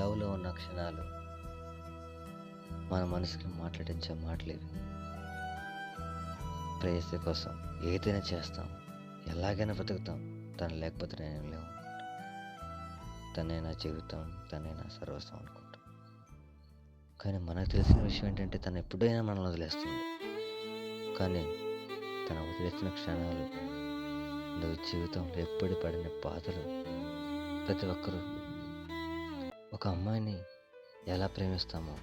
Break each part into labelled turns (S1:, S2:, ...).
S1: చావులో ఉన్న క్షణాలు మన మనసుకి మాట్లాడించే మాటలేవి. ప్రేయసి కోసం ఏదైనా చేస్తాం, ఎలాగైనా బతుకుతాం, తను లేకపోతే నేను లేవు, తనే నా జీవితం, తనే నా సర్వస్వం అనుకుంటాం. కానీ మనకు తెలిసిన విషయం ఏంటంటే తను ఎప్పుడైనా మనల్ని వదిలేస్తుంది. కానీ తను వదిలేసిన క్షణాలు, నువ్వు జీవితంలో ఎప్పుడు పడిన బాధలు, ప్రతి ఒక్కరూ ఒక అమ్మాయిని ఎలా ప్రేమిస్తామో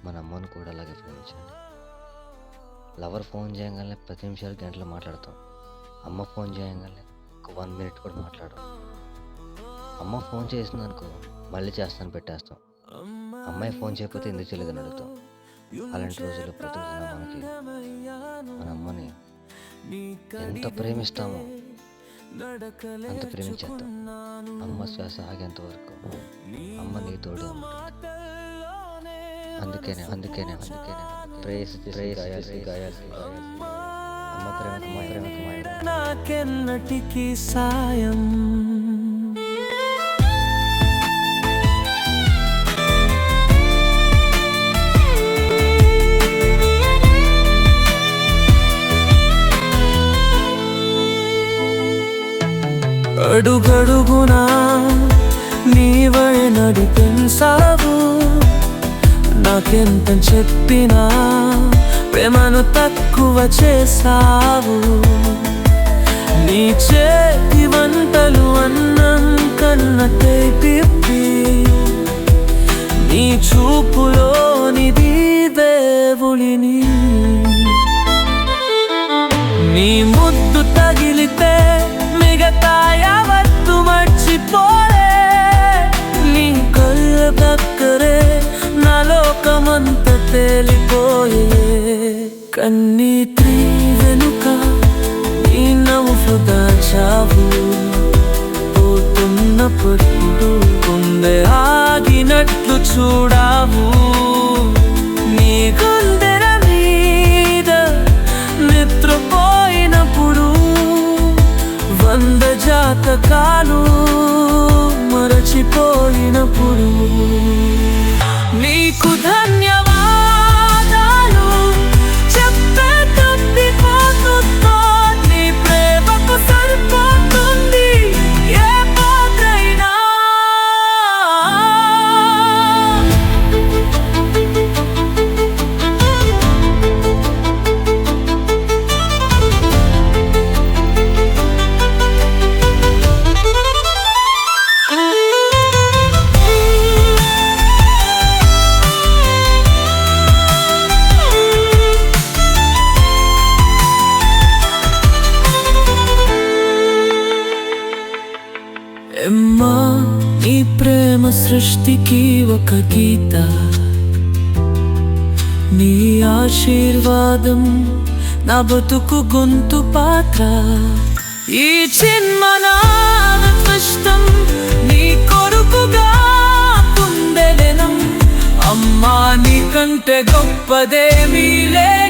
S1: మన అమ్మను కూడా అలాగే ప్రేమించండి. లవర్ ఫోన్ చేయగానే 10 నిమిషాలు గంటలు మాట్లాడతాం. అమ్మ ఫోన్ చేయగానే ఒక 1 మినిట్ కూడా మాట్లాడడం. అమ్మ ఫోన్ చేసిందనుకో మళ్ళీ చేస్తాను పెట్టేస్తాం. అమ్మాయి ఫోన్ చేయకపోతే ఎందుకు చేయలేదని అడుగుతాం. అలాంటి రోజుల్లో బ్రతుకుతున్న మనకి మన అమ్మని ఎంత ప్రేమిస్తామో అంత ప్రేమించేద్దాం. అమ్మ శ్వాస ఆగేంత వరకు అమ్మ నీ తోడే ఉంటుంది. అందుకేనే ప్రేయసి గాయాల్సి అమ్మ ప్రేమకు
S2: నాకెన్నటికీ సాయం. అడుగడుగునా నీవై నడిపించావు, నాకెంత చెప్పినా ప్రేమను తక్కువ చేసావు. నీ చేతి వంటలు అన్నం కన్న తీపి, నీ చూపులోనిది దేవుడిని. నీ ముద్దు తగిలితే మిగతా యావత్తు మర్చిపోలే. నీ కళ్ళ దగ్గరే నా లోకమంత తేలిపోయే. కన్నీటి వెనుక నీ నవ్వు దాచావు, పోతున్నప్పుడు కొందె ఆగినట్లు చూడావు. నీ గుండెల మీద నిద్రపోయినప్పుడు 100 జాతకాలు మరచిపోయినప్పుడు నీకు ధన్యవాదాలు చెప్పే తప్పిపోతుందో. నీ ప్రేమకు సరిపోతుంది ఏ పాత్రైనా. అమ్మా ఈ ప్రేమ సృష్టికి ఒక గీత, నీ ఆశీర్వాదం నా బతుకు గొంతు పాత్ర. ఈ జన్మనాదృష్టం నీ కొడుకుగా పొందెదెనం. అమ్మా నీ కంటే గొప్పదేమీ లేదు.